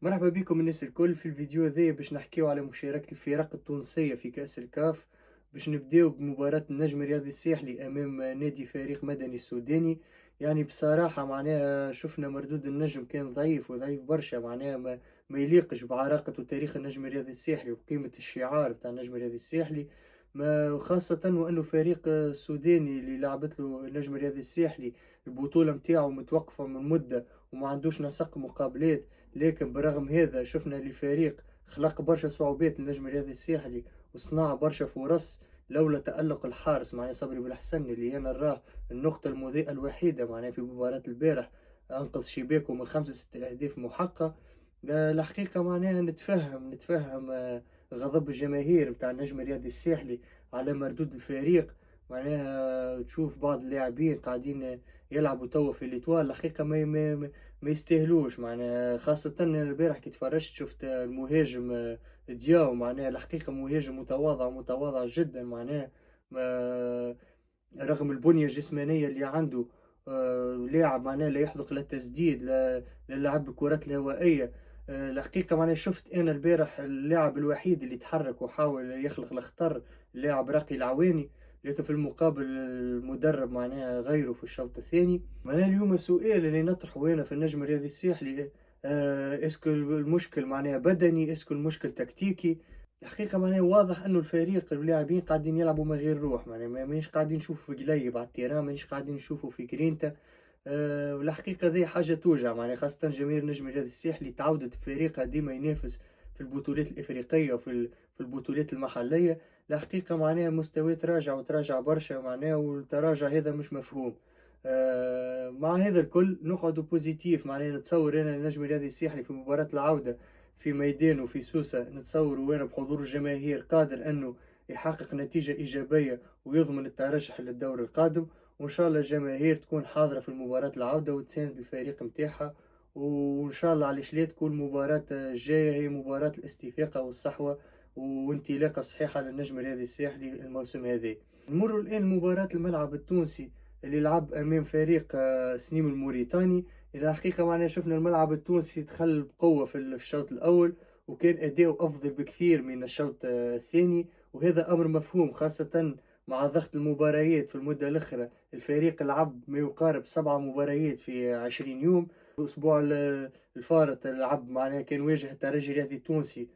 مرحبا بكم الناس الكل في الفيديو ذي باش نحكيو على مشاركة الفرق التونسية في كأس الكاف. باش نبداو بمباراة النجم الرياضي الساحلي أمام نادي فريق مدني السوداني. يعني بصراحة معناها شفنا مردود النجم كان ضعيف وضعيف برشا، معناها ما يليقش بعراقة وتاريخ النجم الرياضي الساحلي وقيمة الشعار بتاع النجم الرياضي الساحلي. ما خاصة وأنه فريق سوداني اللي لعبت له النجم الرياضي الساحلي البطولة متاعه متوقفة من مدة وما عندوش نسق مقابلات. لكن برغم هذا شفنا اللي فريق خلق برشا صعوبات للنجم الرياضي الساحلي وصنع برشا فرص، لولا تألق الحارس معناه صبري بالحسن اللي أنا نراه النقطة المضيئة الوحيدة معناه في مباراة البارح. أنقذ شباكه من 5 6 أهداف محقة. الحقيقة معناها نتفهم غضب الجماهير متاع النجم الرياضي الساحلي على مردود الفريق. معناها تشوف بعض اللاعبين قاعدين يلعبوا توا في الإطوال، الحقيقة ما يستاهلوش معناها. خاصة البارح كي تفرجت شفت المهاجم دياو، معناها الحقيقة مهاجم متواضع جدا معناها. ما- رغم البنية الجسمانية اللي عنده، لاعب معناه لا يحدق لا تسديد لا لعب الكرات الهوائية. الحقيقة معناه شفت أنا البارح اللاعب الوحيد اللي تحرك وحاول يخلق الخطر اللاعب راقي العواني. لكن في المقابل المدرب معناها غيره في الشوط الثاني. معناها اليوم السؤال اللي نطرحه هنا في النجم الرياضي الساحلي، اسكو المشكل معناها بدني، اسكو المشكل تكتيكي. الحقيقة معناها واضح إنه الفريق اللاعبين قاعدين يلعبوا من غير روح، معناها مانيش قاعدين نشوفوا في قليب على التيران، مانيش قاعدين نشوفوا في جرينتا. والحقيقة ذي حاجة توجع معناها، خاصة جماهير نجم الرياضي الساحلي تعودت فريقها ديما ينافس في البطولات الإفريقية في البطولات المحلية. الحقيقة معناها مستوى تراجع وتراجع برشا معناها، والتراجع هذا مش مفهوم. مع هذا الكل نقعد بوزيتيف معناها. نتصور أنا النجم الرياضي الساحلي في مباراة العودة في ميدانه في سوسة، نتصور وين بحضور الجماهير قادر أنه يحقق نتيجة إيجابية ويضمن الترشح للدور القادم. وإن شاء الله الجماهير تكون حاضرة في المباراة العودة وتساند الفريق متاعها. وإن شاء الله على لا تكون المباراة الجاية هي مباراة الاستفاقة والصحوة وانطلاقة صحيحة للنجم الرياضي الساحلي الموسم هذا. نمر الآن مباراة الملعب التونسي اللي لعب أمام فريق سنيم الموريتاني. إلى الحقيقة معنا شفنا الملعب التونسي دخل بقوة في الشوط الأول، وكان أداؤه أفضل بكثير من الشوط الثاني. وهذا أمر مفهوم خاصة مع ضغط المباريات في المدة الأخرى. الفريق لعب ما يقارب 7 مباريات في 20 يوم. الأسبوع الفارط لعب معناه كان واجه الترجي الرياضي التونسي،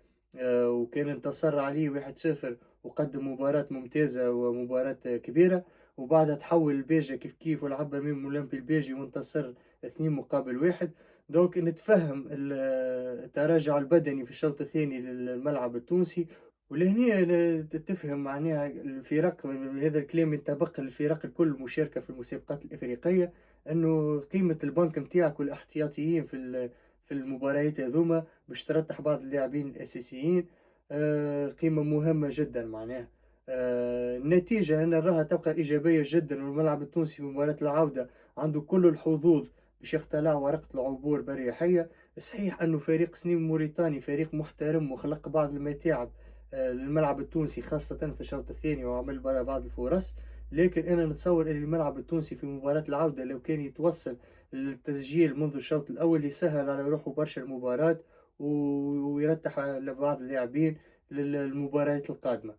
وكان انتصر عليه 1-0 وقدم مباراة ممتازة ومباراة كبيرة. وبعدها تحول الباجة كيف ولعب أمام أولمبي الباجي وانتصر 2-1. دونك نتفهم التراجع البدني في الشوط الثاني للملعب التونسي. ولهنا تفهم معناها الفرق، هذا الكلام ينطبق للفرق الكل المشاركة في المسابقات الإفريقية، أنه قيمة البنك متاعك والاحتياطيين في المباريات هذوما باش ترتح بعض اللاعبين الأساسيين. قيمة مهمة جدا معناها. النتيجة أنا نراها تبقى إيجابية جدا، والملعب التونسي في مباراة العودة عنده كل الحظوظ باش يختلع ورقة العبور بريحية. صحيح أنه فريق سنيم موريتاني فريق محترم وخلق بعض المتاعب للملعب التونسي خاصة في الشوط الثاني وعمل بعض الفرص. لكن أنا نتصور أن الملعب التونسي في مباراة العودة لو كان يتوصل للتسجيل منذ الشوط الأول يسهل على روحه برشا المباراة ويرتح لبعض اللاعبين للمباريات القادمة.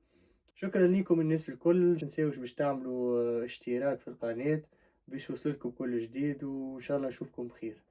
شكرا لكم الناس الكل، متنساوش باش تعملوا اشتراك في القناة باش يوصلكم كل جديد، وإن شاء الله نشوفكم بخير.